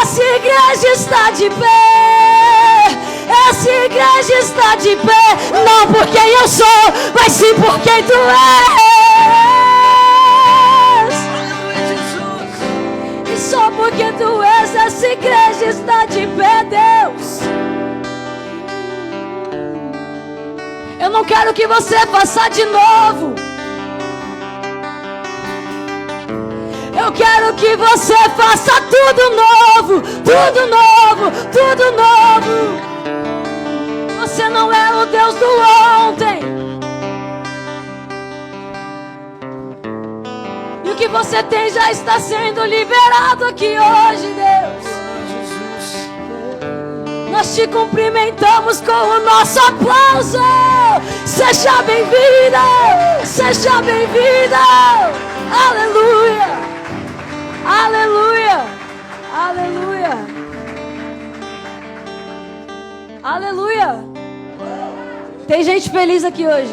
Essa igreja está de pé. Essa igreja está de pé. Não por quem eu sou, mas sim por quem tu és. E só porque tu és, essa igreja está de pé, Deus. Eu não quero que você faça de novo. Eu quero que você faça tudo novo, tudo novo, tudo novo. Você não é o Deus do ontem. E o que você tem já está sendo liberado aqui hoje, Deus. Nós te cumprimentamos com o nosso aplauso. Seja bem-vinda, seja bem-vinda. Aleluia. Aleluia! Aleluia! Aleluia! Tem gente feliz aqui hoje.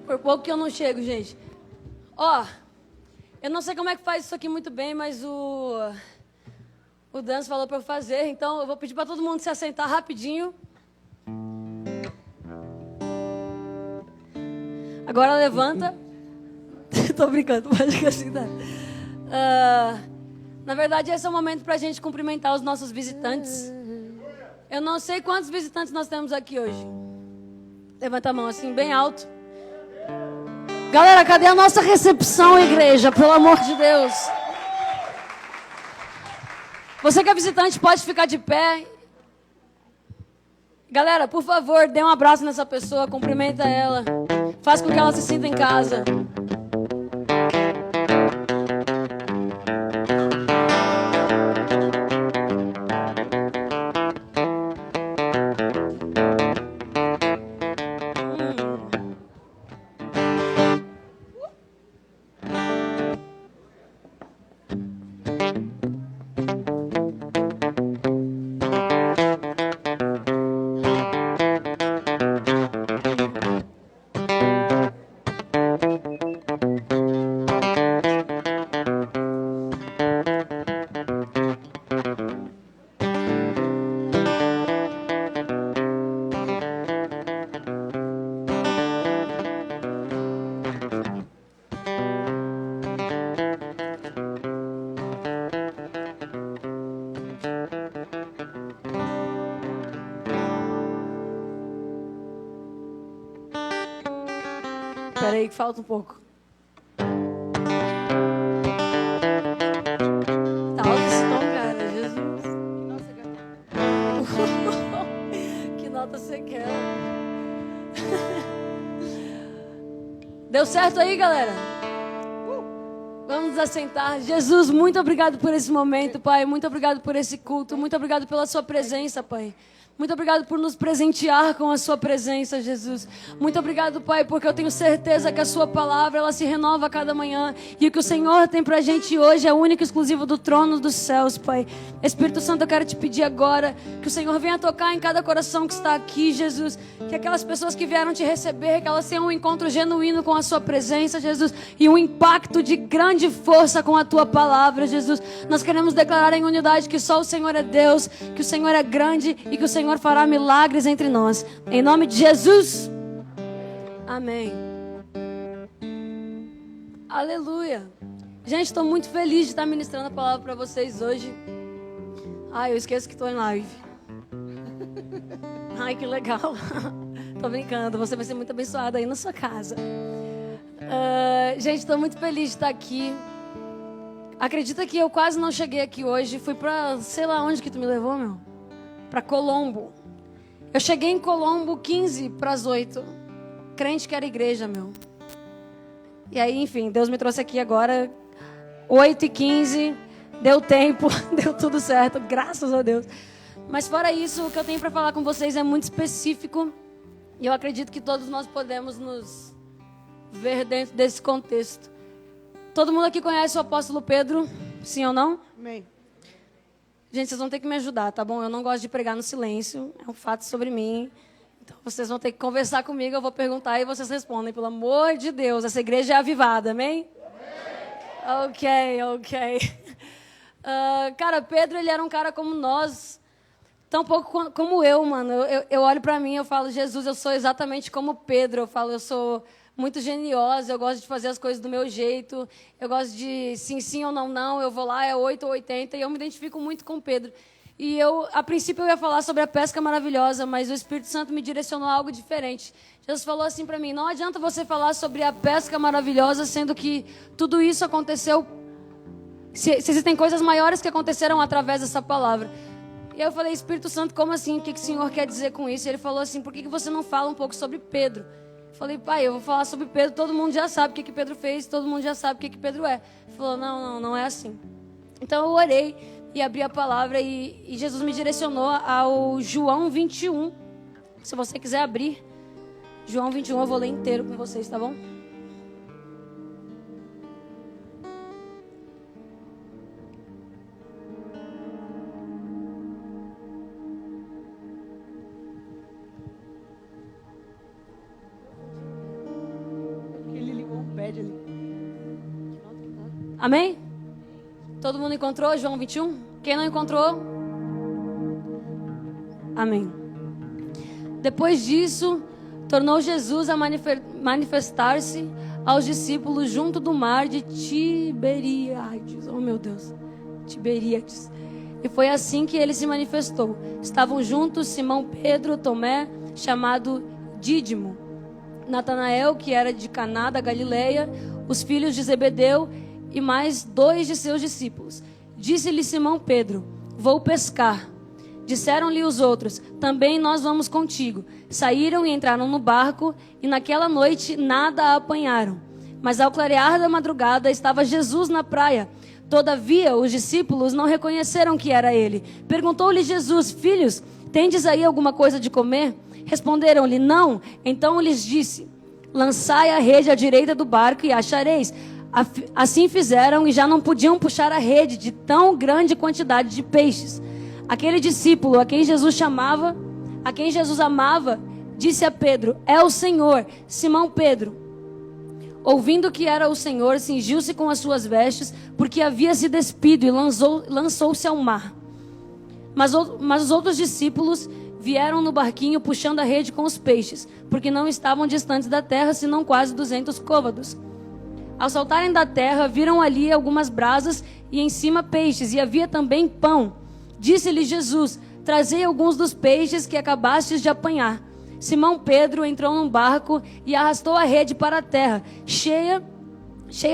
Por pouco que eu não chego, gente. Ó, eu não sei como é que faz isso aqui muito bem, mas o Danço falou para eu fazer, então eu vou pedir para todo mundo se assentar rapidinho. Agora levanta. Tô brincando, pode ficar assim, tá? Na verdade, esse é o momento pra gente cumprimentar os nossos visitantes. Eu não sei quantos visitantes nós temos aqui hoje. Levanta a mão assim, bem alto. Galera, cadê a nossa recepção, igreja? Pelo amor de Deus. Você que é visitante pode ficar de pé. Galera, por favor, dê um abraço nessa pessoa, cumprimenta ela. Faz com que ela se sinta em casa. Espera aí que falta um pouco. Tá alto esse tom, cara. Jesus. Que nota você quer? Deu certo aí, galera? Vamos nos assentar. Jesus, muito obrigado por esse momento, Pai. Muito obrigado por esse culto. Muito obrigado pela sua presença, Pai. Muito obrigado por nos presentear com a sua presença, Jesus. Muito obrigado, Pai, porque eu tenho certeza que a sua palavra, ela se renova a cada manhã. E o que o Senhor tem pra gente hoje é único e exclusivo do trono dos céus, Pai. Espírito Santo, eu quero te pedir agora que o Senhor venha tocar em cada coração que está aqui, Jesus. Que aquelas pessoas que vieram te receber, que elas tenham um encontro genuíno com a sua presença, Jesus. E um impacto de grande força com a tua palavra, Jesus. Nós queremos declarar em unidade que só o Senhor é Deus, que o Senhor é grande e que o Senhor fará milagres entre nós. Em nome de Jesus. Amém. Aleluia. Gente, estou muito feliz de estar ministrando a palavra para vocês hoje. Ai, eu esqueço que estou em live. Ai, que legal. Tô brincando, você vai ser muito abençoada aí na sua casa. Gente, estou muito feliz de estar aqui. Acredita que eu quase não cheguei aqui hoje. Fui para, sei lá onde que tu me levou, meu? Para Colombo. Eu cheguei em Colombo 15 para as 8. Crente que era igreja, meu. E aí, enfim, Deus me trouxe aqui agora 8h15. Deu tempo, deu tudo certo, graças a Deus. Mas fora isso, o que eu tenho para falar com vocês é muito específico. E eu acredito que todos nós podemos nos ver dentro desse contexto. Todo mundo aqui conhece o apóstolo Pedro? Sim ou não? Amém. Gente, vocês vão ter que me ajudar, tá bom? Eu não gosto de pregar no silêncio. É um fato sobre mim. Então, vocês vão ter que conversar comigo. Eu vou perguntar e vocês respondem. Pelo amor de Deus, essa igreja é avivada, amém? Ok. Cara, Pedro, ele era um cara como nós, tão pouco como eu, mano. Eu olho pra mim, eu falo, Jesus, eu sou exatamente como Pedro. Eu falo, eu sou muito geniosa, eu gosto de fazer as coisas do meu jeito, eu gosto de sim, sim ou não, não, eu vou lá, é 8 ou 80, e eu me identifico muito com Pedro. E a princípio, eu ia falar sobre a pesca maravilhosa, mas o Espírito Santo me direcionou a algo diferente. Jesus falou assim para mim, não adianta você falar sobre a pesca maravilhosa, sendo que tudo isso aconteceu, se existem coisas maiores que aconteceram através dessa palavra. E eu falei, Espírito Santo, como assim? O que o Senhor quer dizer com isso? E ele falou assim, por que você não fala um pouco sobre Pedro? Eu falei, pai, eu vou falar sobre Pedro, todo mundo já sabe o que Pedro fez, todo mundo já sabe o que Pedro é. Ele falou, não é assim. Então eu orei e abri a palavra e Jesus me direcionou ao João 21. Se você quiser abrir, João 21, eu vou ler inteiro com vocês, tá bom? Amém? Todo mundo encontrou João 21? Quem não encontrou? Amém. Depois disso, tornou Jesus a manifestar-se aos discípulos junto do mar de Tiberíades. Oh, meu Deus. Tiberíades. E foi assim que ele se manifestou. Estavam juntos Simão Pedro, Tomé, chamado Dídimo, Natanael, que era de Caná da Galileia, os filhos de Zebedeu e mais 2 de seus discípulos. Disse-lhe Simão Pedro, vou pescar. Disseram-lhe os outros, também nós vamos contigo. Saíram e entraram no barco, e naquela noite nada apanharam. Mas ao clarear da madrugada estava Jesus na praia. Todavia os discípulos não reconheceram que era ele. Perguntou-lhe Jesus, filhos, tendes aí alguma coisa de comer? Responderam-lhe, não. Então lhes disse, lançai a rede à direita do barco e achareis. Assim fizeram e já não podiam puxar a rede de tão grande quantidade de peixes. Aquele discípulo a quem Jesus amava, disse a Pedro, é o Senhor. Simão Pedro, ouvindo que era o Senhor, cingiu-se com as suas vestes, porque havia se despido e lançou-se ao mar. Mas os outros discípulos vieram no barquinho puxando a rede com os peixes, porque não estavam distantes da terra, senão quase 200 côvados. Ao saltarem da terra, viram ali algumas brasas e em cima peixes, e havia também pão. Disse-lhe Jesus, trazei alguns dos peixes que acabastes de apanhar. Simão Pedro entrou num barco e arrastou a rede para a terra, cheia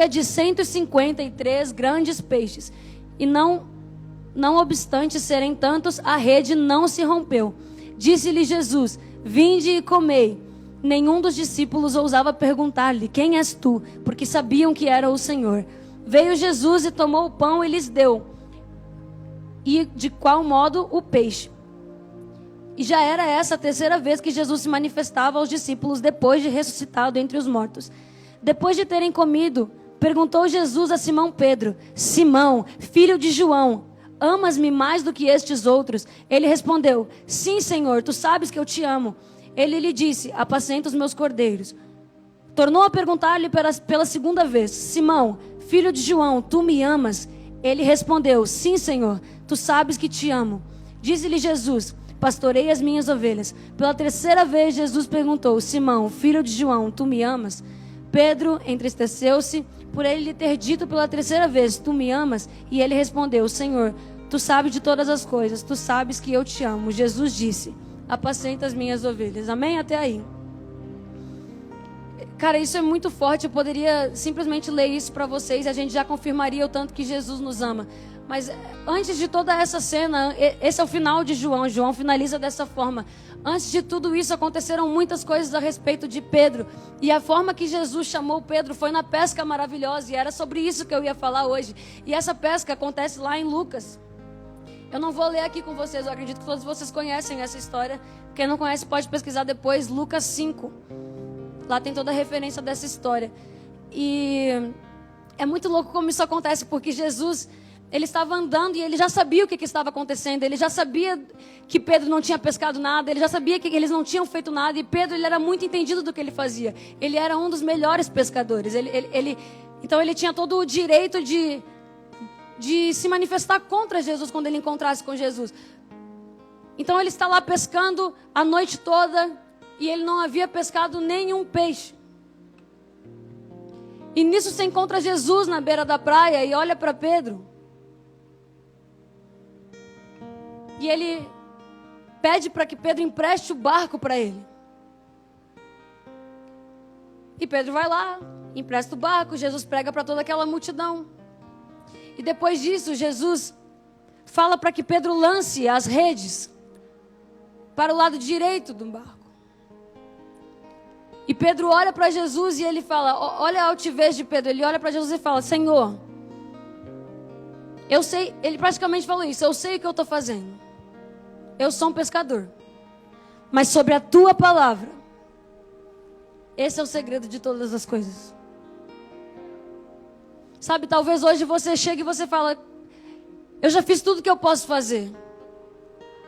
de 153 grandes peixes. E não obstante serem tantos, a rede não se rompeu. Disse-lhe Jesus, vinde e comei. Nenhum dos discípulos ousava perguntar-lhe, quem és tu? Porque sabiam que era o Senhor. Veio Jesus e tomou o pão e lhes deu. E de qual modo o peixe. E já era essa a terceira vez que Jesus se manifestava aos discípulos depois de ressuscitado entre os mortos. Depois de terem comido, perguntou Jesus a Simão Pedro, Simão, filho de João, amas-me mais do que estes outros? Ele respondeu, sim, Senhor, tu sabes que eu te amo. Ele lhe disse, apacenta os meus cordeiros. Tornou a perguntar-lhe pela segunda vez, Simão, filho de João, tu me amas? Ele respondeu, sim, Senhor, tu sabes que te amo. Disse-lhe Jesus, pastorei as minhas ovelhas. Pela terceira vez Jesus perguntou, Simão, filho de João, tu me amas? Pedro entristeceu-se por ele lhe ter dito pela terceira vez, tu me amas? E ele respondeu, Senhor, tu sabes de todas as coisas, tu sabes que eu te amo. Jesus disse, apacenta as minhas ovelhas. Amém? Até aí. Cara, isso é muito forte. Eu poderia simplesmente ler isso para vocês e a gente já confirmaria o tanto que Jesus nos ama. Mas antes de toda essa cena, esse é o final de João. João finaliza dessa forma. Antes de tudo isso, aconteceram muitas coisas a respeito de Pedro. E a forma que Jesus chamou Pedro foi na pesca maravilhosa. E era sobre isso que eu ia falar hoje. E essa pesca acontece lá em Lucas. Eu não vou ler aqui com vocês, eu acredito que todos vocês conhecem essa história. Quem não conhece pode pesquisar depois, Lucas 5. Lá tem toda a referência dessa história. E é muito louco como isso acontece, porque Jesus, ele estava andando e ele já sabia o que estava acontecendo. Ele já sabia que Pedro não tinha pescado nada, ele já sabia que eles não tinham feito nada. E Pedro, ele era muito entendido do que ele fazia. Ele era um dos melhores pescadores. Então ele tinha todo o direito de de se manifestar contra Jesus quando ele encontrasse com Jesus. Então ele está lá pescando a noite toda e ele não havia pescado nenhum peixe. E nisso se encontra Jesus na beira da praia e olha para Pedro. E ele pede para que Pedro empreste o barco para ele. E Pedro vai lá, empresta o barco, Jesus prega para toda aquela multidão. E depois disso, Jesus fala para que Pedro lance as redes para o lado direito do barco. E Pedro olha para Jesus e ele fala, olha a altivez de Pedro, ele olha para Jesus e fala, Senhor, eu sei, ele praticamente falou isso, eu sei o que eu estou fazendo. Eu sou um pescador. Mas sobre a tua palavra, esse é o segredo de todas as coisas. Sabe, talvez hoje você chegue e você fala, eu já fiz tudo que eu posso fazer.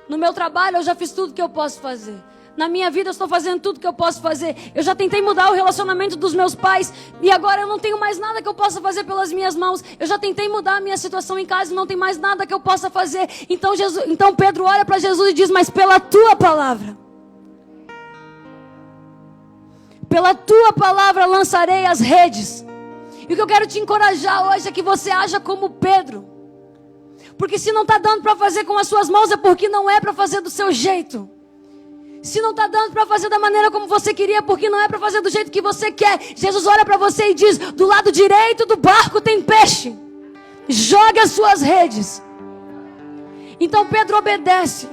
No meu trabalho eu já fiz tudo que eu posso fazer. Na minha vida eu estou fazendo tudo que eu posso fazer. Eu já tentei mudar o relacionamento dos meus pais e agora eu não tenho mais nada que eu possa fazer pelas minhas mãos. Eu já tentei mudar a minha situação em casa e não tem mais nada que eu possa fazer. Então Pedro olha para Jesus e diz, mas pela tua palavra. Pela tua palavra lançarei as redes. E o que eu quero te encorajar hoje é que você haja como Pedro. Porque se não está dando para fazer com as suas mãos é porque não é para fazer do seu jeito. Se não está dando para fazer da maneira como você queria, porque não é para fazer do jeito que você quer. Jesus olha para você e diz, do lado direito do barco tem peixe. Jogue as suas redes. Então Pedro obedece.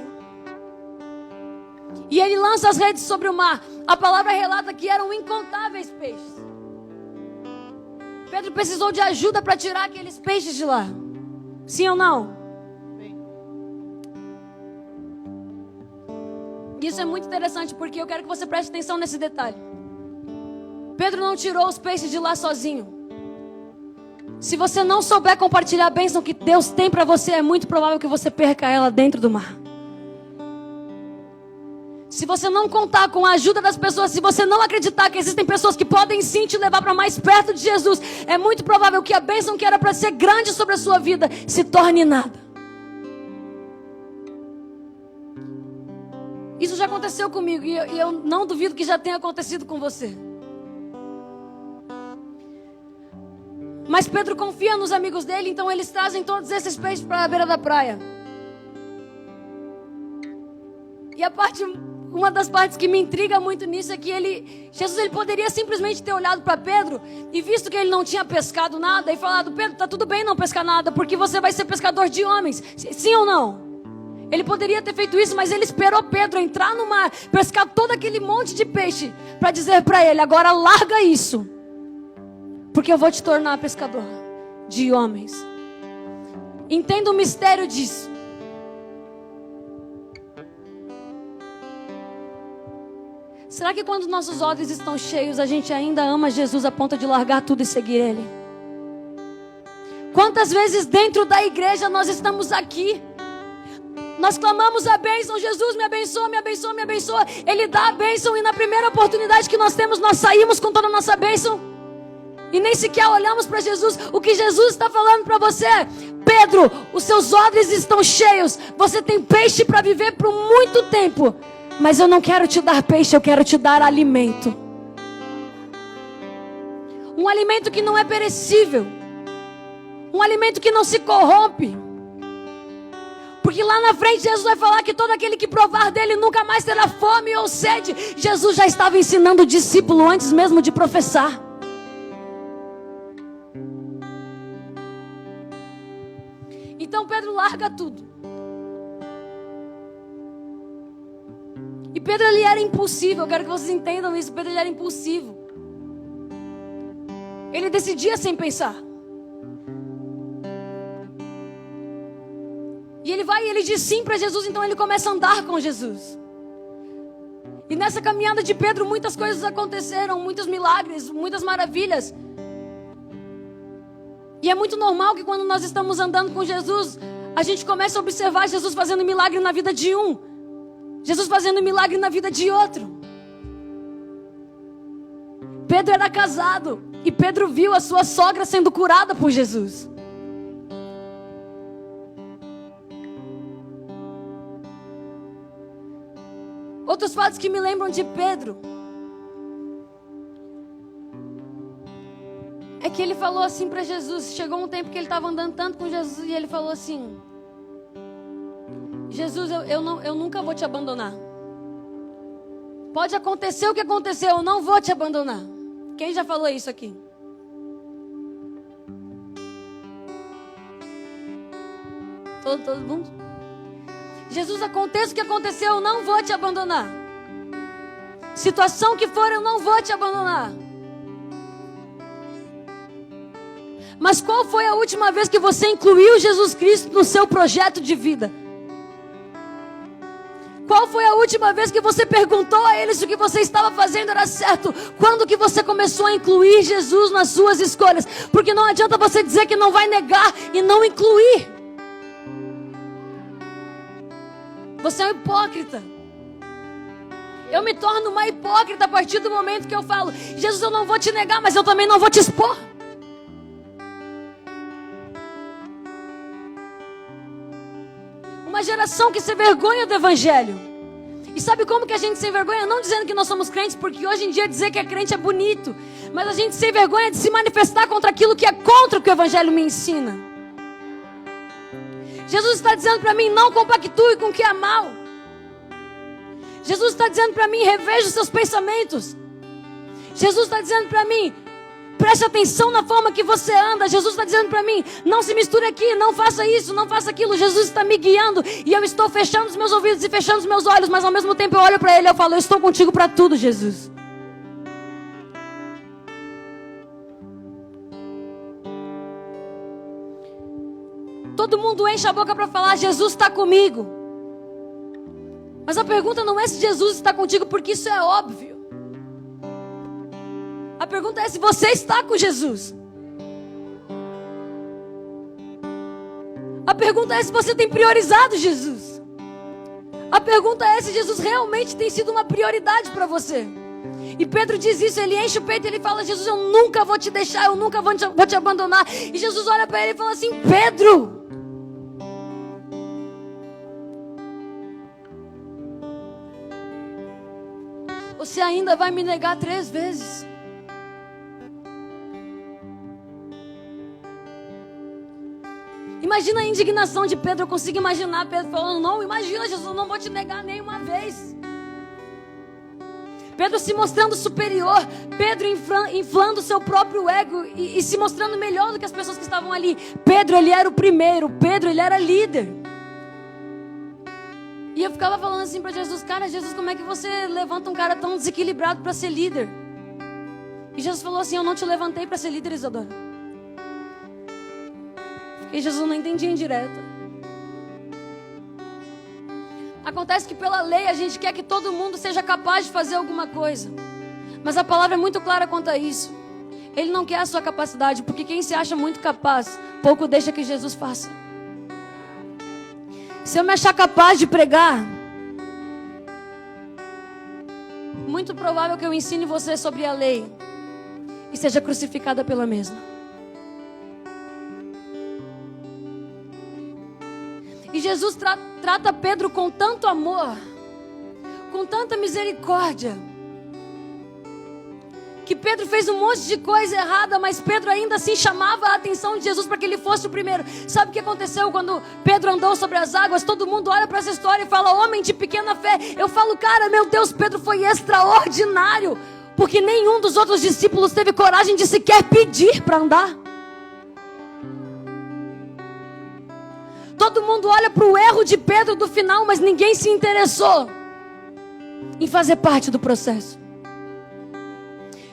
E ele lança as redes sobre o mar. A palavra relata que eram incontáveis peixes. Pedro precisou de ajuda para tirar aqueles peixes de lá. Sim ou não? Isso é muito interessante porque eu quero que você preste atenção nesse detalhe. Pedro não tirou os peixes de lá sozinho. Se você não souber compartilhar a bênção que Deus tem para você, é muito provável que você perca ela dentro do mar. Se você não contar com a ajuda das pessoas, se você não acreditar que existem pessoas que podem sim te levar para mais perto de Jesus, é muito provável que a bênção que era para ser grande sobre a sua vida se torne nada. Isso já aconteceu comigo e eu não duvido que já tenha acontecido com você. Mas Pedro confia nos amigos dele, então eles trazem todos esses peixes para a beira da praia. E uma das partes que me intriga muito nisso é que Jesus poderia simplesmente ter olhado para Pedro e visto que ele não tinha pescado nada e falado, Pedro, tá tudo bem não pescar nada, porque você vai ser pescador de homens. Sim ou não? Ele poderia ter feito isso, mas ele esperou Pedro entrar no mar, pescar todo aquele monte de peixe, para dizer para ele, agora larga isso, porque eu vou te tornar pescador de homens. Entenda o mistério disso. Será que quando nossos olhos estão cheios, a gente ainda ama Jesus a ponto de largar tudo e seguir Ele? Quantas vezes dentro da igreja nós estamos aqui, nós clamamos a bênção, Jesus me abençoa, me abençoa, me abençoa. Ele dá a bênção e na primeira oportunidade que nós temos, nós saímos com toda a nossa bênção. E nem sequer olhamos para Jesus. O que Jesus está falando para você é, Pedro, os seus odres estão cheios. Você tem peixe para viver por muito tempo. Mas eu não quero te dar peixe, eu quero te dar alimento. Um alimento que não é perecível. Um alimento que não se corrompe. Porque lá na frente Jesus vai falar que todo aquele que provar dele nunca mais terá fome ou sede. Jesus já estava ensinando o discípulo antes mesmo de professar. Então Pedro larga tudo. E Pedro ele era impulsivo. Eu quero que vocês entendam isso. Pedro ele era impulsivo. Ele decidia sem pensar. E ele vai e ele diz sim para Jesus, então ele começa a andar com Jesus. E nessa caminhada de Pedro, muitas coisas aconteceram, muitos milagres, muitas maravilhas. E é muito normal que quando nós estamos andando com Jesus, a gente começa a observar Jesus fazendo milagre na vida de um, Jesus fazendo milagre na vida de outro. Pedro era casado e Pedro viu a sua sogra sendo curada por Jesus. Outros fatos que me lembram de Pedro é que ele falou assim para Jesus. Chegou um tempo que ele estava andando tanto com Jesus e ele falou assim: Jesus, eu nunca vou te abandonar. Pode acontecer o que aconteceu, eu não vou te abandonar. Quem já falou isso aqui? Todo mundo? Jesus, aconteça o que aconteceu, eu não vou te abandonar. Situação que for, eu não vou te abandonar. Mas qual foi a última vez que você incluiu Jesus Cristo no seu projeto de vida? Qual foi a última vez que você perguntou a Ele se o que você estava fazendo era certo? Quando que você começou a incluir Jesus nas suas escolhas? Porque não adianta você dizer que não vai negar e não incluir. Você é um hipócrita. Eu me torno uma hipócrita a partir do momento que eu falo: Jesus, eu não vou te negar, mas eu também não vou te expor. Uma geração que se vergonha do evangelho. E sabe como que a gente se envergonha? Não dizendo que nós somos crentes, porque hoje em dia dizer que é crente é bonito. Mas a gente se envergonha de se manifestar contra aquilo que é contra o que o evangelho me ensina. Jesus está dizendo para mim: não compactue com o que é mal. Jesus está dizendo para mim: reveja os seus pensamentos. Jesus está dizendo para mim: preste atenção na forma que você anda. Jesus está dizendo para mim: não se misture aqui, não faça isso, não faça aquilo. Jesus está me guiando e eu estou fechando os meus ouvidos e fechando os meus olhos, mas ao mesmo tempo eu olho para Ele e eu falo: eu estou contigo para tudo, Jesus. Todo mundo enche a boca para falar: Jesus está comigo. Mas a pergunta não é se Jesus está contigo, porque isso é óbvio. A pergunta é se você está com Jesus. A pergunta é se você tem priorizado Jesus. A pergunta é se Jesus realmente tem sido uma prioridade para você. E Pedro diz isso, ele enche o peito e ele fala: Jesus, eu nunca vou te deixar, eu nunca vou te abandonar. E Jesus olha para ele e fala assim: Pedro, você ainda vai me negar 3 vezes. Imagina a indignação de Pedro. Eu consigo imaginar Pedro falando: não, imagina, Jesus, eu não vou te negar nenhuma vez. Pedro se mostrando superior, Pedro inflando o seu próprio ego e se mostrando melhor do que as pessoas que estavam ali. Pedro, ele era o primeiro, Pedro, ele era líder. E eu ficava falando assim para Jesus: cara, Jesus, como é que você levanta um cara tão desequilibrado para ser líder? E Jesus falou assim: eu não te levantei para ser líder, Isadora. E Jesus não entendia indireta. Acontece que pela lei a gente quer que todo mundo seja capaz de fazer alguma coisa. Mas a palavra é muito clara quanto a isso. Ele não quer a sua capacidade, porque quem se acha muito capaz, pouco deixa que Jesus faça. Se eu me achar capaz de pregar, muito provável que eu ensine você sobre a lei e seja crucificada pela mesma. E Jesus trata Pedro com tanto amor, com tanta misericórdia, que Pedro fez um monte de coisa errada, mas Pedro ainda assim chamava a atenção de Jesus para que ele fosse o primeiro. Sabe o que aconteceu quando Pedro andou sobre as águas? Todo mundo olha para essa história e fala: homem de pequena fé. Eu falo: cara, meu Deus, Pedro foi extraordinário, porque nenhum dos outros discípulos teve coragem de sequer pedir para andar. Todo mundo olha para o erro de Pedro do final, mas ninguém se interessou em fazer parte do processo.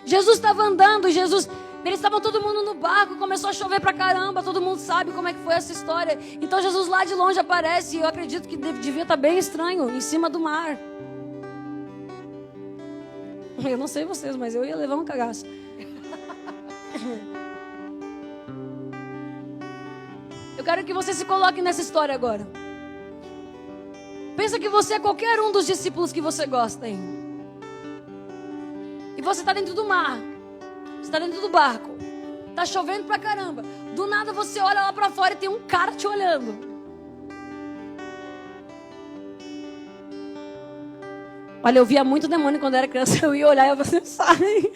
Jesus estava andando, eles estavam todo mundo no barco, começou a chover pra caramba, todo mundo sabe como é que foi essa história. Então Jesus lá de longe aparece, e eu acredito que devia estar bem estranho, em cima do mar. Eu não sei vocês, mas eu ia levar um cagaço. Eu quero que você se coloque nessa história agora. Pensa que você é qualquer um dos discípulos que você gosta, hein? E você está dentro do mar. Você está dentro do barco. Está chovendo pra caramba. Do nada você olha lá pra fora e tem um cara te olhando. Olha, eu via muito demônio quando era criança. Eu ia olhar e eu falei, sai.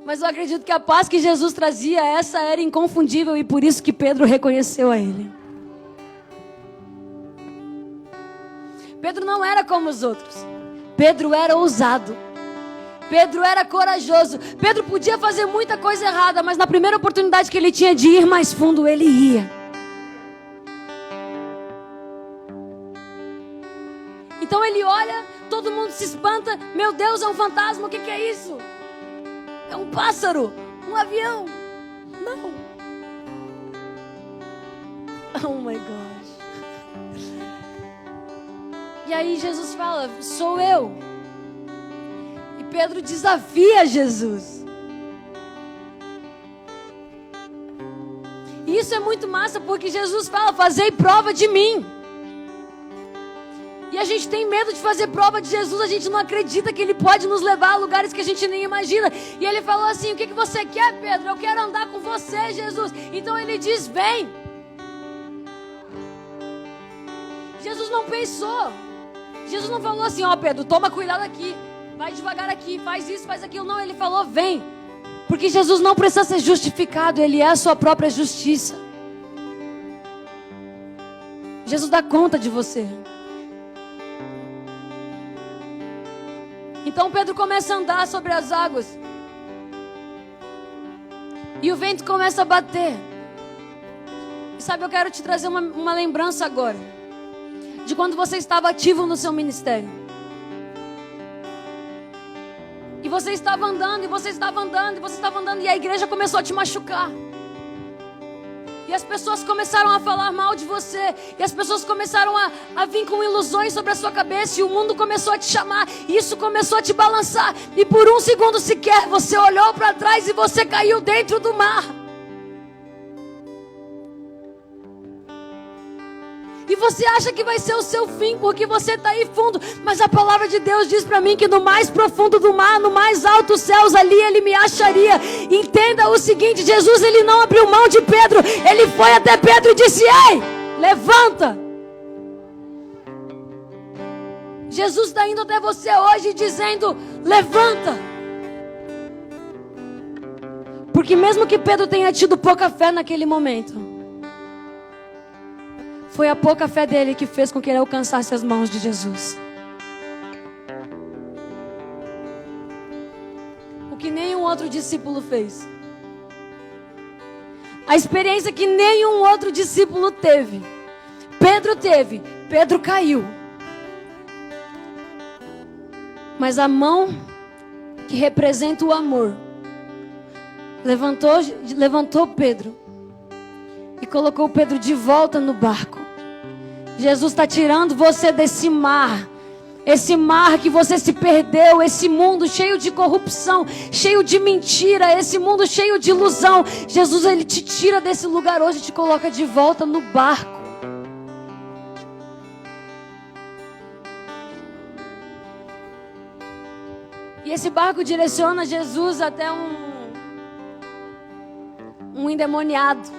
Mas eu acredito que a paz que Jesus trazia, essa era inconfundível. E por isso que Pedro reconheceu a ele. Pedro não era como os outros. Pedro era ousado. Pedro era corajoso. Pedro podia fazer muita coisa errada, mas na primeira oportunidade que ele tinha de ir mais fundo, ele ia. Então ele olha, todo mundo se espanta. Meu Deus, é um fantasma, o que é isso? É um pássaro, um avião. Não. Oh my gosh. E aí Jesus fala, sou eu. E Pedro desafia Jesus. E isso é muito massa, porque Jesus fala, fazei prova de mim. E a gente tem medo de fazer prova de Jesus. A gente não acredita que Ele pode nos levar a lugares que a gente nem imagina. E Ele falou assim, o que você quer, Pedro? Eu quero andar com você, Jesus. Então Ele diz, vem. Jesus não pensou. Jesus não falou assim, ó Pedro, toma cuidado aqui. Vai devagar aqui, faz isso, faz aquilo. Não, Ele falou, vem. Porque Jesus não precisa ser justificado. Ele é a sua própria justiça. Jesus dá conta de você. Então Pedro começa a andar sobre as águas. E o vento começa a bater. E sabe, eu quero te trazer uma lembrança agora. De quando você estava ativo no seu ministério. E você estava andando, e você estava andando, e você estava andando. E a igreja começou a te machucar. E as pessoas começaram a falar mal de você. E as pessoas começaram a vir com ilusões sobre a sua cabeça. E o mundo começou a te chamar. E isso começou a te balançar. E por um segundo sequer você olhou para trás e você caiu dentro do mar. E você acha que vai ser o seu fim, porque você está aí fundo. Mas a palavra de Deus diz para mim que no mais profundo do mar, no mais altos céus, ali Ele me acharia. Entenda o seguinte, Jesus Ele não abriu mão de Pedro. Ele foi até Pedro e disse, ei, levanta. Jesus está indo até você hoje dizendo, levanta. Porque mesmo que Pedro tenha tido pouca fé naquele momento, foi a pouca fé dele que fez com que ele alcançasse as mãos de Jesus. O que nenhum outro discípulo fez. A experiência que nenhum outro discípulo teve. Pedro teve. Pedro caiu. Mas a mão que representa o amor levantou Pedro e colocou Pedro de volta no barco. Jesus está tirando você desse mar. Esse mar que você se perdeu. Esse mundo cheio de corrupção, cheio de mentira. Esse mundo cheio de ilusão. Jesus, Ele te tira desse lugar hoje e te coloca de volta no barco. E esse barco direciona Jesus até um endemoniado.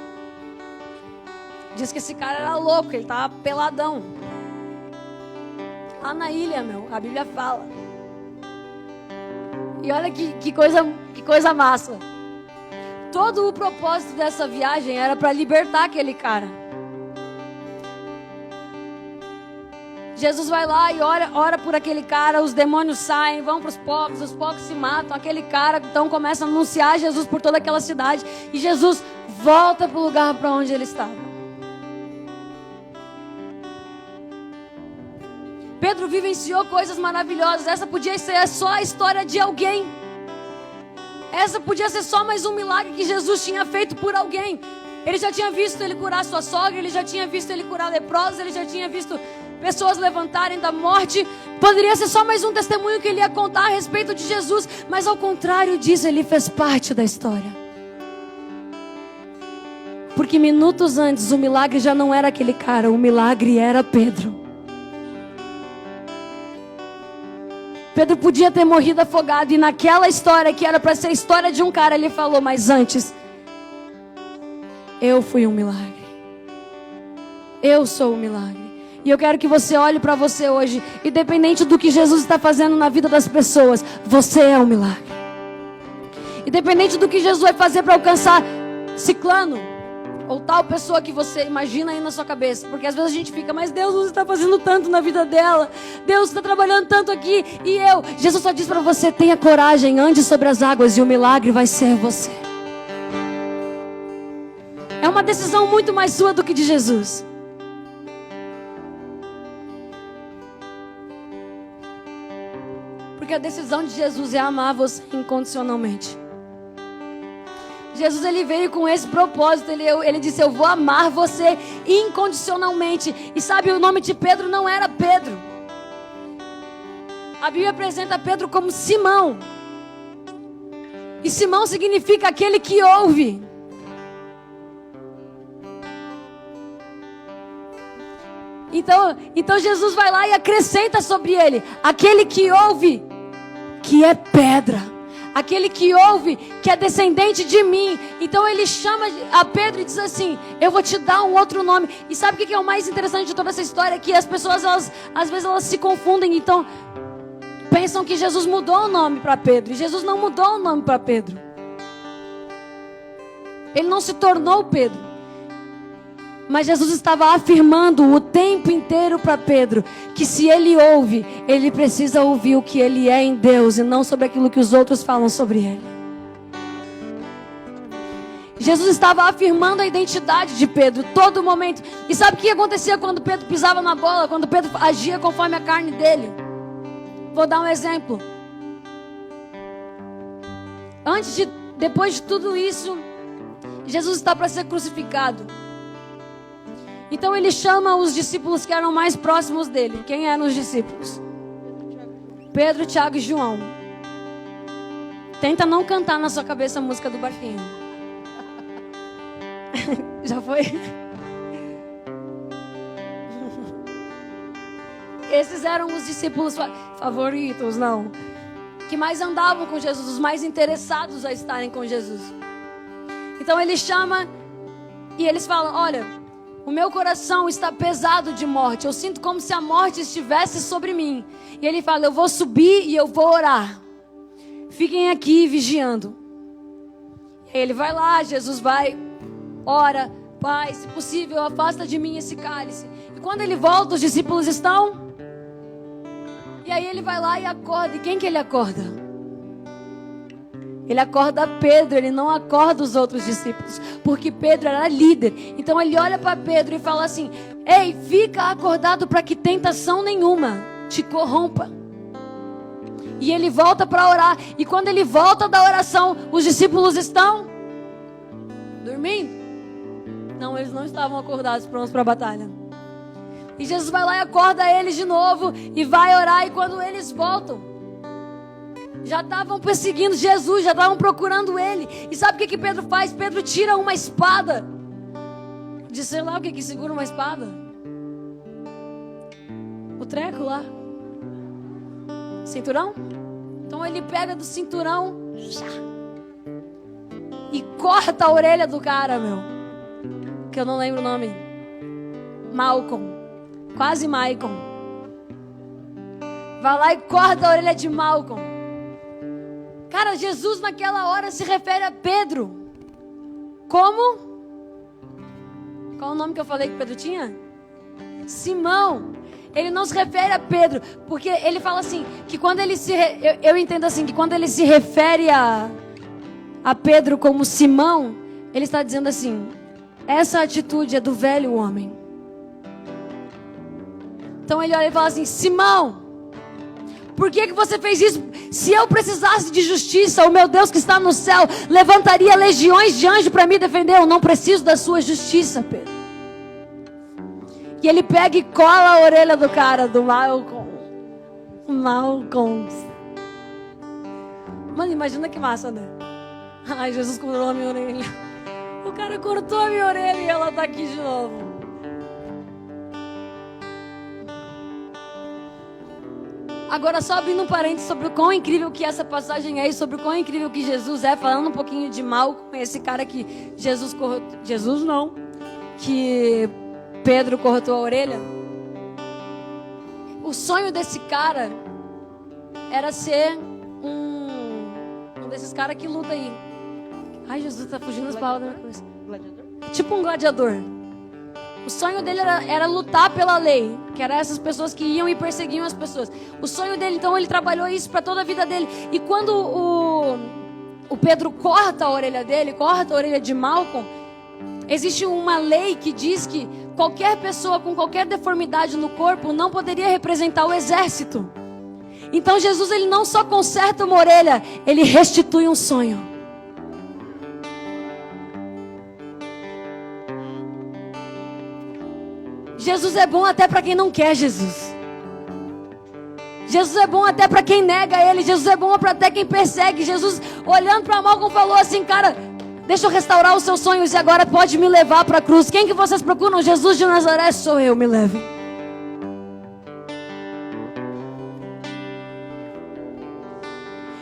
Diz que esse cara era louco, ele tava peladão. Lá na ilha, a Bíblia fala. E olha que coisa massa. Todo o propósito dessa viagem era para libertar aquele cara. Jesus vai lá e ora por aquele cara, os demônios saem, vão para os povos se matam. Aquele cara então começa a anunciar Jesus por toda aquela cidade. E Jesus volta para o lugar para onde ele estava. Pedro vivenciou coisas maravilhosas. Essa podia ser só a história de alguém. Essa podia ser só mais um milagre que Jesus tinha feito por alguém. Ele já tinha visto ele curar sua sogra, ele já tinha visto ele curar leprosos, ele já tinha visto pessoas levantarem da morte. Poderia ser só mais um testemunho que ele ia contar a respeito de Jesus. Mas ao contrário disso, ele fez parte da história. Porque minutos antes, o milagre já não era aquele cara, o milagre era Pedro. Pedro podia ter morrido afogado. E naquela história que era para ser a história de um cara, ele falou, mas antes, eu fui um milagre. Eu sou o milagre. E eu quero que você olhe para você hoje. Independente do que Jesus está fazendo na vida das pessoas, você é um milagre. Independente do que Jesus vai fazer para alcançar ciclano ou tal pessoa que você imagina aí na sua cabeça. Porque às vezes a gente fica, mas Deus está fazendo tanto na vida dela. Deus está trabalhando tanto aqui. E eu? Jesus só diz para você, tenha coragem, ande sobre as águas e o milagre vai ser você. É uma decisão muito mais sua do que de Jesus. Porque a decisão de Jesus é amar você incondicionalmente. Jesus, ele veio com esse propósito. Ele disse, eu vou amar você incondicionalmente. E sabe, o nome de Pedro não era Pedro. A Bíblia apresenta Pedro como Simão. E Simão significa aquele que ouve. Então Jesus vai lá e acrescenta sobre ele, aquele que ouve, que é pedra. Aquele que ouve, que é descendente de mim. Então ele chama a Pedro e diz assim, eu vou te dar um outro nome. E sabe o que é o mais interessante de toda essa história? Que as pessoas, às vezes elas se confundem. Então pensam que Jesus mudou o nome para Pedro. E Jesus não mudou o nome para Pedro. Ele não se tornou Pedro. Mas Jesus estava afirmando o tempo inteiro para Pedro que se ele ouve, ele precisa ouvir o que ele é em Deus e não sobre aquilo que os outros falam sobre ele. Jesus estava afirmando a identidade de Pedro todo momento. E sabe o que acontecia quando Pedro pisava na bola? Quando Pedro agia conforme a carne dele? Vou dar um exemplo. Depois de tudo isso, Jesus está para ser crucificado. Então ele chama os discípulos que eram mais próximos dele. Quem eram os discípulos? Pedro, Tiago e João. Tenta não cantar na sua cabeça a música do barquinho. Já foi? Esses eram os discípulos favoritos, não. Que mais andavam com Jesus, os mais interessados a estarem com Jesus. Então ele chama e eles falam, olha, o meu coração está pesado de morte. Eu sinto como se a morte estivesse sobre mim. E ele fala, eu vou subir e eu vou orar. Fiquem aqui vigiando. Ele vai lá, Jesus vai, ora, Pai, se possível, afasta de mim esse cálice. E quando ele volta, os discípulos estão. E aí ele vai lá e acorda. E quem que ele acorda? Ele acorda Pedro, ele não acorda os outros discípulos, porque Pedro era líder. Então ele olha para Pedro e fala assim, ei, fica acordado para que tentação nenhuma te corrompa. E ele volta para orar. E quando ele volta da oração, os discípulos estão dormindo? Não, eles não estavam acordados, prontos para a batalha. E Jesus vai lá e acorda eles de novo e vai orar. E quando eles voltam, já estavam perseguindo Jesus, já estavam procurando ele. E sabe o que Pedro faz? Pedro tira uma espada. De sei lá o que segura uma espada. O treco lá. Cinturão? Então ele pega do cinturão e corta a orelha do cara, meu. Que eu não lembro o nome. Malcolm. Quase Maicon. Vai lá e corta a orelha de Malcolm. Cara, Jesus naquela hora se refere a Pedro. Como? Qual o nome que eu falei que Pedro tinha? Simão. Ele não se refere a Pedro, porque ele fala assim, que quando ele eu entendo assim, que quando ele se refere a Pedro como Simão, ele está dizendo assim, essa atitude é do velho homem. Então ele olha e fala assim, Simão, por que você fez isso? Se eu precisasse de justiça, o meu Deus que está no céu levantaria legiões de anjos para me defender. Eu não preciso da sua justiça, Pedro. E ele pega e cola a orelha do cara, do Malcolm. Mano, imagina que massa, né? Ai, Jesus cortou a minha orelha. O cara cortou a minha orelha e ela tá aqui de novo. Agora só abrindo um parênteses sobre o quão incrível que essa passagem é e sobre o quão incrível que Jesus é, falando um pouquinho de Malcolm, esse cara que que Pedro cortou a orelha. O sonho desse cara era ser um desses caras que luta aí. Ai, Jesus, tá fugindo as palavras da minha cabeça. Gladiador? Tipo um gladiador. O sonho dele era lutar pela lei, que eram essas pessoas que iam e perseguiam as pessoas. O sonho dele, então, ele trabalhou isso para toda a vida dele. E quando o Pedro corta a orelha dele, corta a orelha de Malcolm, existe uma lei que diz que qualquer pessoa com qualquer deformidade no corpo não poderia representar o exército. Então Jesus, ele não só conserta uma orelha, ele restitui um sonho. Jesus é bom até para quem não quer Jesus. Jesus é bom até para quem nega Ele. Jesus é bom para até quem persegue. Jesus, olhando para Malcolm, falou assim: cara, deixa eu restaurar os seus sonhos e agora pode me levar para a cruz. Quem que vocês procuram? Jesus de Nazaré, sou eu, me leve.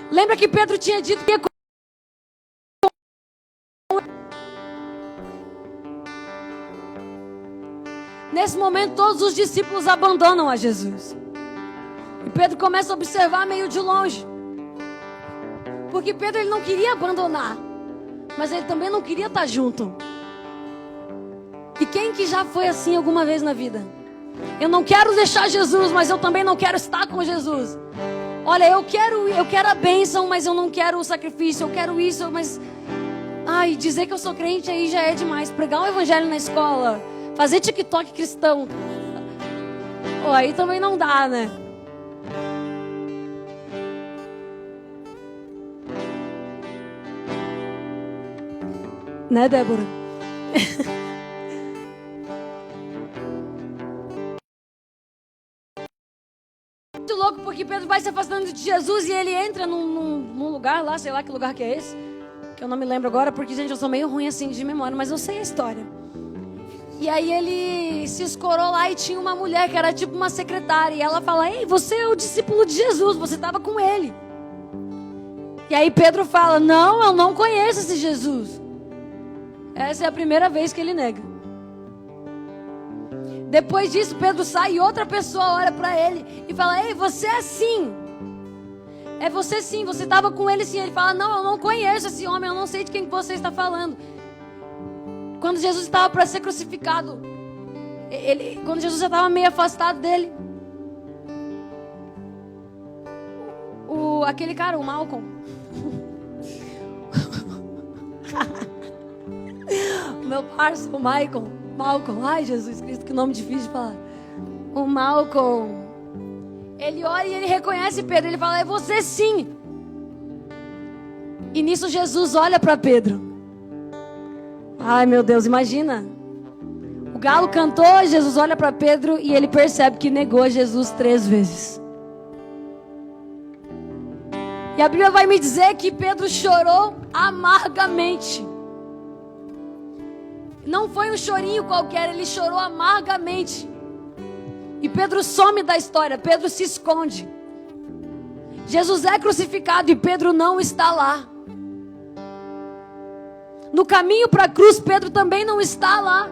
Lembra que Pedro tinha dito que ia... Nesse momento, todos os discípulos abandonam a Jesus. E Pedro começa a observar meio de longe. Porque Pedro, ele não queria abandonar, mas ele também não queria estar junto. E quem que já foi assim alguma vez na vida? Eu não quero deixar Jesus, mas eu também não quero estar com Jesus. Olha, eu quero a bênção, mas eu não quero o sacrifício. Eu quero isso, mas... Ai, dizer que eu sou crente aí já é demais. Pregar o evangelho na escola... Fazer TikTok cristão. Oh, aí também não dá, né? Né, Débora? Muito louco, porque Pedro vai se afastando de Jesus e ele entra num lugar lá, sei lá que lugar que é esse, que eu não me lembro agora, porque, gente, eu sou meio ruim assim de memória, mas eu sei a história. E aí ele se escorou lá e tinha uma mulher que era tipo uma secretária. E ela fala: ei, você é o discípulo de Jesus, você estava com ele. E aí Pedro fala: não, eu não conheço esse Jesus. Essa é a primeira vez que ele nega. Depois disso, Pedro sai e outra pessoa olha para ele e fala: ei, você é sim. É você sim, você estava com ele sim. Ele fala: não, eu não conheço esse homem, eu não sei de quem você está falando. Quando Jesus estava para ser crucificado, quando Jesus já estava meio afastado dele, aquele cara, o Malcolm, o meu parceiro, o Malcolm, ai Jesus Cristo, que nome difícil de falar. O Malcolm, ele olha e ele reconhece Pedro, ele fala: é você sim. E nisso Jesus olha para Pedro. Ai, meu Deus, imagina. O galo cantou, Jesus olha para Pedro e ele percebe que negou Jesus 3 vezes. E a Bíblia vai me dizer que Pedro chorou amargamente. Não foi um chorinho qualquer, ele chorou amargamente. E Pedro some da história, Pedro se esconde. Jesus é crucificado e Pedro não está lá. No caminho para a cruz, Pedro também não está lá.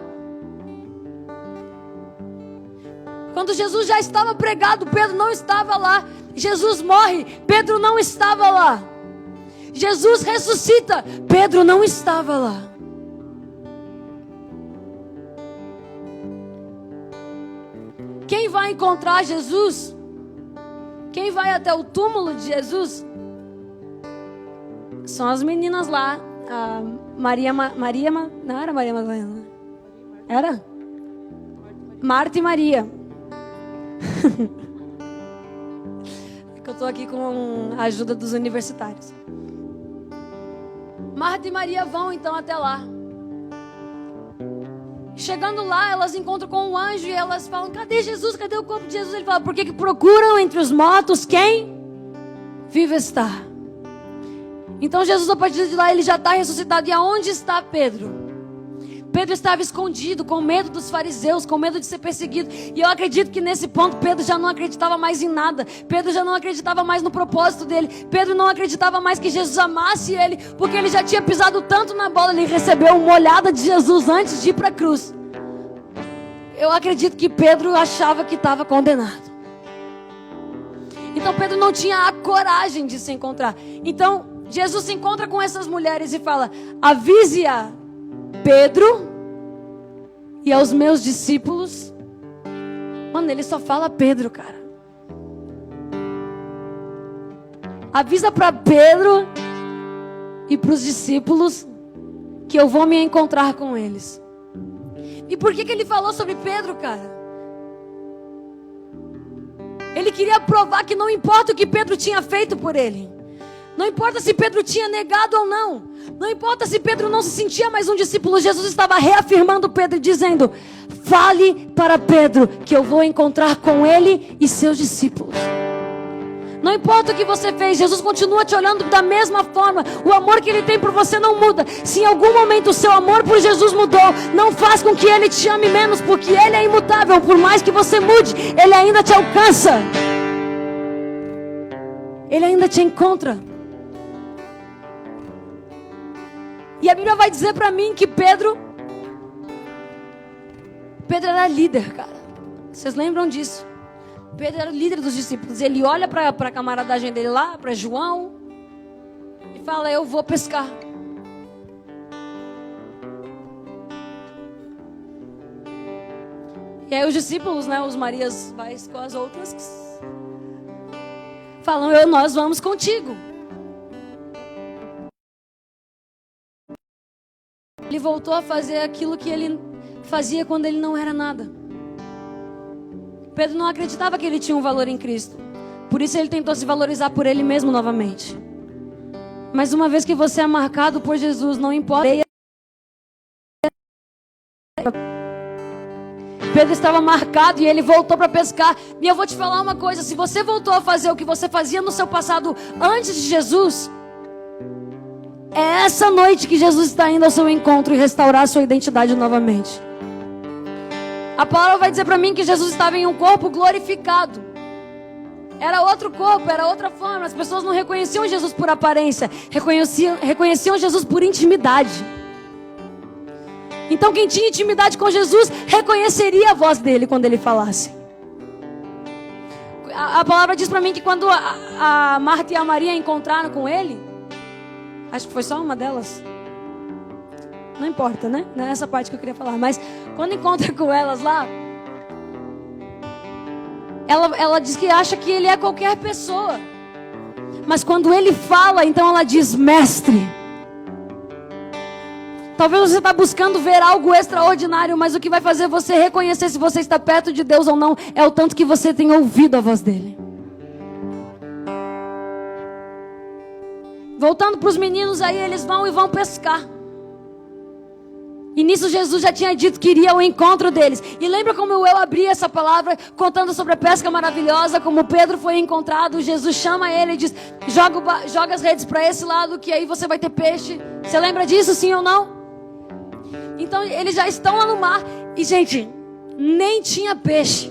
Quando Jesus já estava pregado, Pedro não estava lá. Jesus morre, Pedro não estava lá. Jesus ressuscita, Pedro não estava lá. Quem vai encontrar Jesus? Quem vai até o túmulo de Jesus? São as meninas lá. A Maria, não era Maria Madalena? Era? Marta e Maria. Eu estou aqui com a ajuda dos universitários. Marta e Maria vão então até lá. Chegando lá, elas encontram com um anjo e elas falam: cadê Jesus? Cadê o corpo de Jesus? Ele fala: por que procuram entre os mortos quem vive está? Então Jesus, a partir de lá, ele já está ressuscitado. E aonde está Pedro? Pedro estava escondido, com medo dos fariseus, com medo de ser perseguido. E eu acredito que nesse ponto Pedro já não acreditava mais em nada. Pedro já não acreditava mais no propósito dele. Pedro não acreditava mais que Jesus amasse ele, porque ele já tinha pisado tanto na bola. Ele recebeu uma olhada de Jesus antes de ir para a cruz. Eu acredito que Pedro achava que estava condenado. Então Pedro não tinha a coragem de se encontrar. Então Jesus se encontra com essas mulheres e fala: avise a Pedro e aos meus discípulos. Mano, ele só fala Pedro, cara. Avisa para Pedro e para os discípulos que eu vou me encontrar com eles. E por que ele falou sobre Pedro, cara? Ele queria provar que não importa o que Pedro tinha feito por ele. Não importa se Pedro tinha negado ou não. Não importa se Pedro não se sentia mais um discípulo. Jesus estava reafirmando Pedro, dizendo: fale para Pedro que eu vou encontrar com ele e seus discípulos. Não importa o que você fez, Jesus continua te olhando da mesma forma. O amor que Ele tem por você não muda. Se em algum momento o seu amor por Jesus mudou, não faz com que Ele te ame menos, porque Ele é imutável. Por mais que você mude, Ele ainda te alcança. Ele ainda te encontra. E a Bíblia vai dizer para mim que Pedro era líder, cara. Vocês lembram disso? Pedro era o líder dos discípulos. Ele olha para a camaradagem dele lá, para João, e fala: eu vou pescar. E aí os discípulos, né, os Marias vai com as outras, falam: nós vamos contigo. Ele voltou a fazer aquilo que ele fazia quando ele não era nada. Pedro não acreditava que ele tinha um valor em Cristo. Por isso ele tentou se valorizar por ele mesmo novamente. Mas uma vez que você é marcado por Jesus, não importa. Pedro estava marcado e ele voltou para pescar. E eu vou te falar uma coisa: se você voltou a fazer o que você fazia no seu passado antes de Jesus, é essa noite que Jesus está indo ao seu encontro e restaurar a sua identidade novamente. A palavra vai dizer para mim que Jesus estava em um corpo glorificado. Era outro corpo, era outra forma. As pessoas não reconheciam Jesus por aparência, reconheciam Jesus por intimidade. Então quem tinha intimidade com Jesus reconheceria a voz dele quando ele falasse. A palavra diz para mim que quando a Marta e a Maria encontraram com ele, acho que foi só uma delas. Não importa, né? Não é essa parte que eu queria falar. Mas quando encontra com elas lá, ela diz que acha que ele é qualquer pessoa. Mas quando ele fala, então ela diz: mestre. Talvez você está buscando ver algo extraordinário, mas o que vai fazer você reconhecer se você está perto de Deus ou não é o tanto que você tem ouvido a voz dele. Voltando para os meninos aí, eles vão pescar. E nisso Jesus já tinha dito que iria ao encontro deles. E lembra como eu abri essa palavra contando sobre a pesca maravilhosa, como Pedro foi encontrado. Jesus chama ele e diz: joga as redes para esse lado que aí você vai ter peixe. Você lembra disso, sim ou não? Então eles já estão lá no mar. E gente, nem tinha peixe.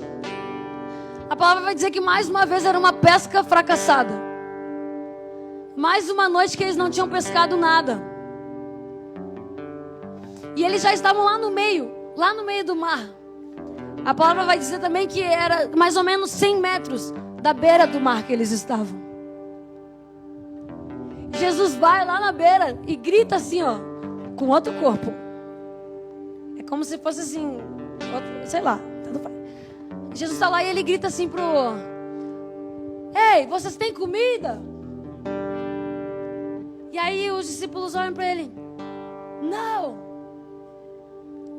A palavra vai dizer que mais uma vez era uma pesca fracassada. Mais uma noite que eles não tinham pescado nada. E eles já estavam lá no meio do mar. A palavra vai dizer também que era mais ou menos 100 metros da beira do mar que eles estavam. Jesus vai lá na beira e grita assim, ó, com outro corpo. É como se fosse assim, sei lá, tanto faz. Jesus está lá e ele grita assim pro: ei, vocês têm comida? E aí os discípulos olham para ele: não.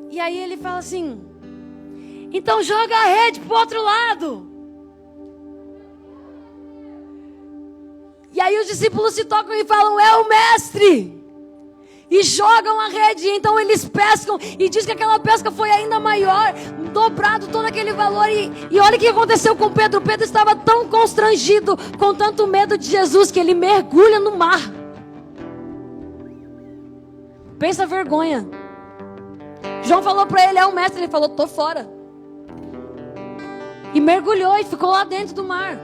E aí ele fala assim: então joga a rede pro outro lado. E aí os discípulos se tocam e falam: é o mestre. E jogam a rede. Então eles pescam. E diz que aquela pesca foi ainda maior, dobrado todo aquele valor. E olha o que aconteceu com Pedro. Pedro estava tão constrangido, com tanto medo de Jesus, que ele mergulha no mar. Pensa a vergonha. João falou para ele: é o mestre. Ele falou: tô fora. E mergulhou e ficou lá dentro do mar.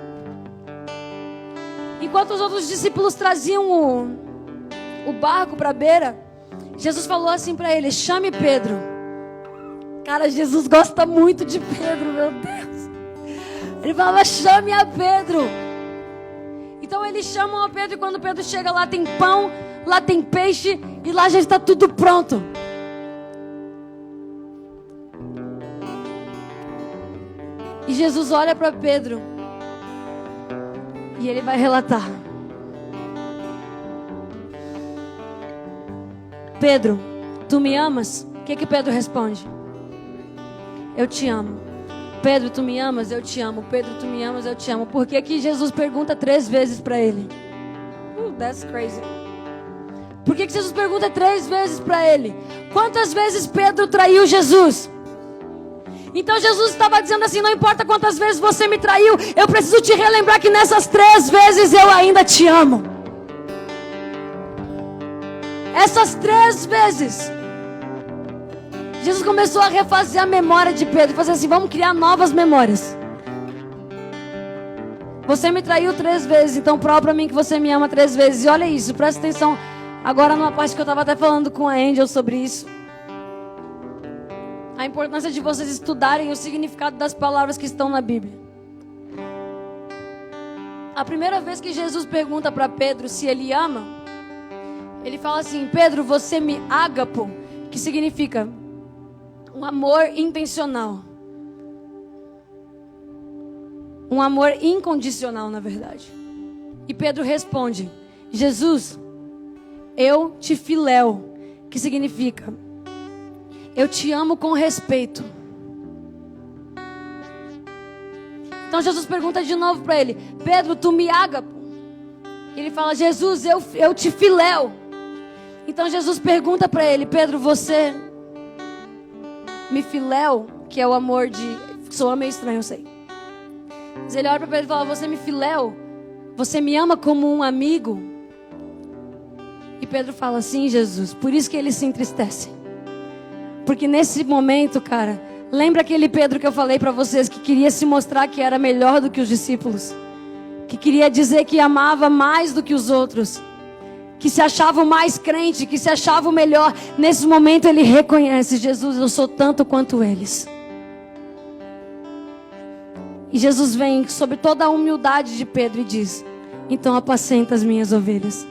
Enquanto os outros discípulos traziam o barco para a beira, Jesus falou assim para ele: chame Pedro. Cara, Jesus gosta muito de Pedro, meu Deus. Ele falava: chame a Pedro. Então eles chamam a Pedro e quando Pedro chega lá tem pão, lá tem peixe e lá já está tudo pronto. E Jesus olha para Pedro e ele vai relatar. Pedro, tu me amas? O que Pedro responde? Eu te amo. Pedro, tu me amas? Eu te amo. Pedro, tu me amas? Eu te amo. Por que Jesus pergunta 3 vezes para ele? That's crazy. Por que Jesus pergunta 3 vezes para ele? Quantas vezes Pedro traiu Jesus? Então Jesus estava dizendo assim, não importa quantas vezes você me traiu, eu preciso te relembrar que nessas 3 vezes eu ainda te amo. Essas 3 vezes Jesus começou a refazer a memória de Pedro, fazer assim, vamos criar novas memórias. Você me traiu 3 vezes, então prova para mim que você me ama 3 vezes. E olha isso, presta atenção agora numa parte que eu estava até falando com a Angel sobre isso. A importância de vocês estudarem o significado das palavras que estão na Bíblia. A primeira vez que Jesus pergunta para Pedro se ele ama, ele fala assim, Pedro, você me ágapo, que significa um amor intencional. Um amor incondicional, na verdade. E Pedro responde, Jesus, eu te filéu, que significa eu te amo com respeito. Então Jesus pergunta de novo para ele, Pedro, tu me ágapo? Ele fala, Jesus, eu te filéu. Então Jesus pergunta para ele, Pedro, você me filéu, que é o amor de... Soa meio estranho, eu sei. Mas ele olha para Pedro e fala, você me filéu? Você me ama como um amigo? E Pedro fala, sim, Jesus. Por isso que ele se entristece. Porque nesse momento, cara, lembra aquele Pedro que eu falei para vocês, que queria se mostrar que era melhor do que os discípulos? Que queria dizer que amava mais do que os outros? Que se achava o mais crente, que se achava o melhor. Nesse momento ele reconhece, Jesus, eu sou tanto quanto eles. E Jesus vem sobre toda a humildade de Pedro e diz, então apacenta as minhas ovelhas.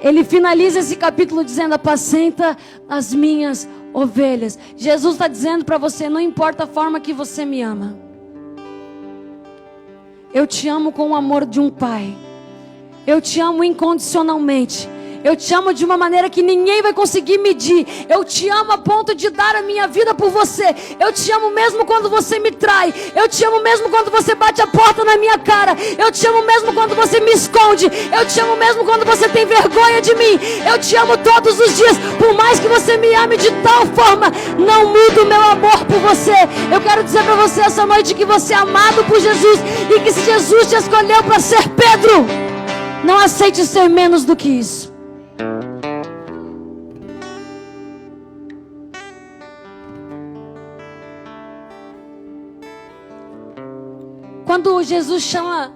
Ele finaliza esse capítulo dizendo, apacenta as minhas ovelhas. Jesus está dizendo para você, não importa a forma que você me ama. Eu te amo com o amor de um pai. Eu te amo incondicionalmente. Eu te amo de uma maneira que ninguém vai conseguir medir. Eu te amo a ponto de dar a minha vida por você. Eu te amo mesmo quando você me trai. Eu te amo mesmo quando você bate a porta na minha cara. Eu te amo mesmo quando você me esconde. Eu te amo mesmo quando você tem vergonha de mim. Eu te amo todos os dias. Por mais que você me ame de tal forma, não muda o meu amor por você. Eu quero dizer para você essa noite que você é amado por Jesus. E que se Jesus te escolheu para ser Pedro, não aceite ser menos do que isso. Quando Jesus chama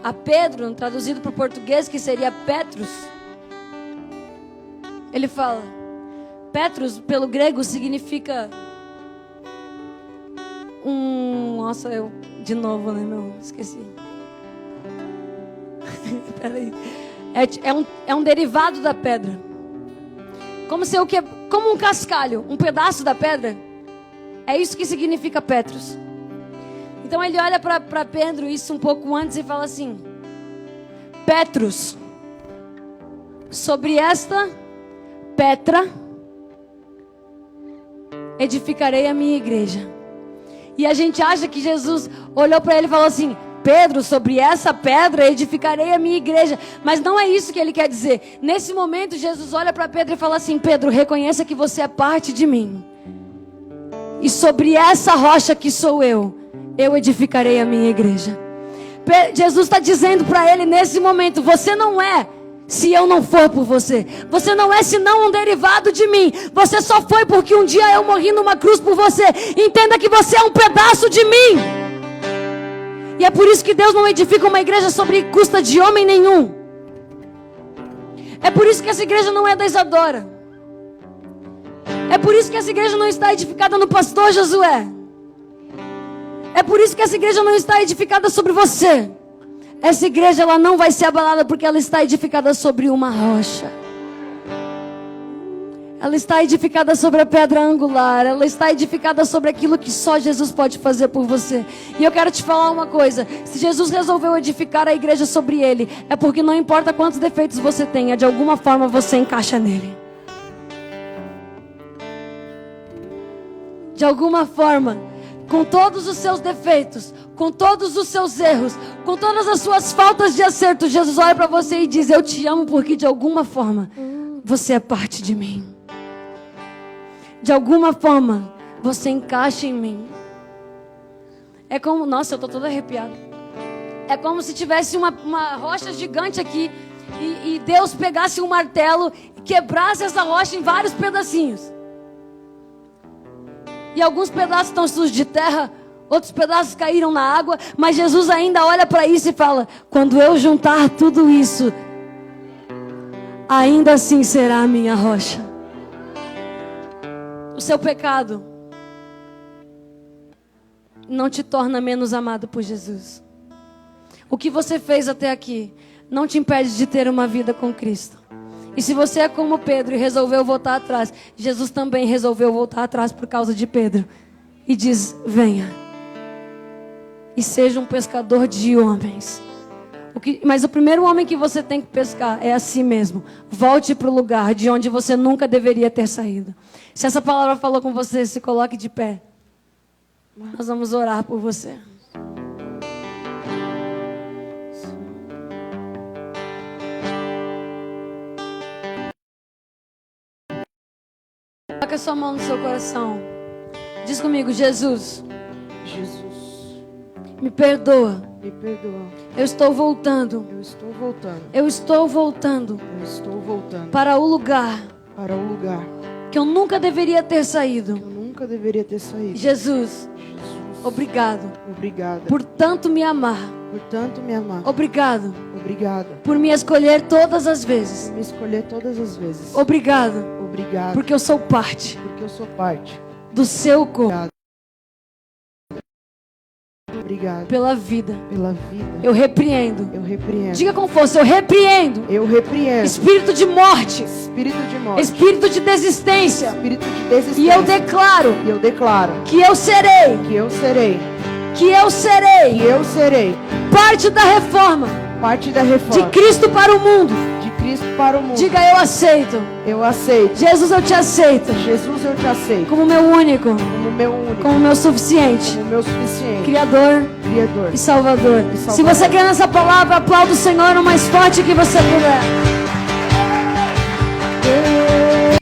a Pedro, traduzido para o português, que seria Petrus, ele fala, Petrus, pelo grego, significa Nossa, eu, de novo, né, meu? Esqueci. Peraí. É um derivado da pedra. Como um cascalho, um pedaço da pedra. É isso que significa Petrus. Então ele olha para Pedro, isso um pouco antes, e fala assim, Petrus, sobre esta pedra edificarei a minha igreja. E a gente acha que Jesus olhou para ele e falou assim, Pedro, sobre essa pedra edificarei a minha igreja. Mas não é isso que ele quer dizer. Nesse momento Jesus olha para Pedro e fala assim, Pedro, reconheça que você é parte de mim. E sobre essa rocha que sou eu edificarei a minha igreja. Jesus está dizendo para ele nesse momento, você não é se eu não for por você. Você não é senão um derivado de mim. Você só foi porque um dia eu morri numa cruz por você. Entenda que você é um pedaço de mim. E é por isso que Deus não edifica uma igreja sobre custa de homem nenhum. É por isso que essa igreja não é da Isadora. É por isso que essa igreja não está edificada no pastor Josué. É por isso que essa igreja não está edificada sobre você. Essa igreja ela não vai ser abalada porque ela está edificada sobre uma rocha. Ela está edificada sobre a pedra angular. Ela está edificada sobre aquilo que só Jesus pode fazer por você. E eu quero te falar uma coisa. Se Jesus resolveu edificar a igreja sobre ele, é porque não importa quantos defeitos você tenha, de alguma forma você encaixa nele. De alguma forma, com todos os seus defeitos, com todos os seus erros, com todas as suas faltas de acerto, Jesus olha para você e diz: eu te amo porque de alguma forma você é parte de mim. De alguma forma, você encaixa em mim. É como... Nossa, eu estou toda arrepiada. É como se tivesse uma rocha gigante aqui e Deus pegasse um martelo e quebrasse essa rocha em vários pedacinhos. E alguns pedaços estão sujos de terra, outros pedaços caíram na água, mas Jesus ainda olha para isso e fala: quando eu juntar tudo isso, ainda assim será a minha rocha. O seu pecado não te torna menos amado por Jesus. O que você fez até aqui não te impede de ter uma vida com Cristo. E se você é como Pedro e resolveu voltar atrás, Jesus também resolveu voltar atrás por causa de Pedro. E diz: venha e seja um pescador de homens. Mas o primeiro homem que você tem que pescar é a si mesmo. Volte para o lugar de onde você nunca deveria ter saído. Se essa palavra falou com você, se coloque de pé. Nós vamos orar por você. Coloque a sua mão no seu coração. Diz comigo: Jesus, me perdoa. Me perdoa. Eu estou voltando. Eu estou voltando. Eu estou voltando. Eu estou voltando para o lugar que eu nunca deveria ter saído. que eu nunca deveria ter saído. Jesus, obrigado Obrigada por tanto me amar. por tanto me amar. Obrigado Obrigada por me escolher todas as vezes. por me escolher todas as vezes. Obrigado Obrigado porque eu sou parte porque eu sou parte. do seu corpo. Obrigado Pela vida. pela vida. Eu repreendo. Eu repreendo. Diga com força: eu repreendo. Eu repreendo. Espírito de morte. Espírito de morte. Espírito de desistência. Espírito de desistência. E eu declaro E eu declaro que eu serei. que eu serei. Que eu serei Que eu serei parte da reforma parte da de reforma Cristo para o mundo. de Cristo para o mundo. Diga: eu aceito. Eu aceito. Jesus, eu te aceito Jesus, eu te aceito como meu único, como meu único, como meu suficiente, como meu suficiente, Criador Criador e Salvador. E Salvador. Se você crê nessa palavra, aplauda o Senhor o mais forte que você puder.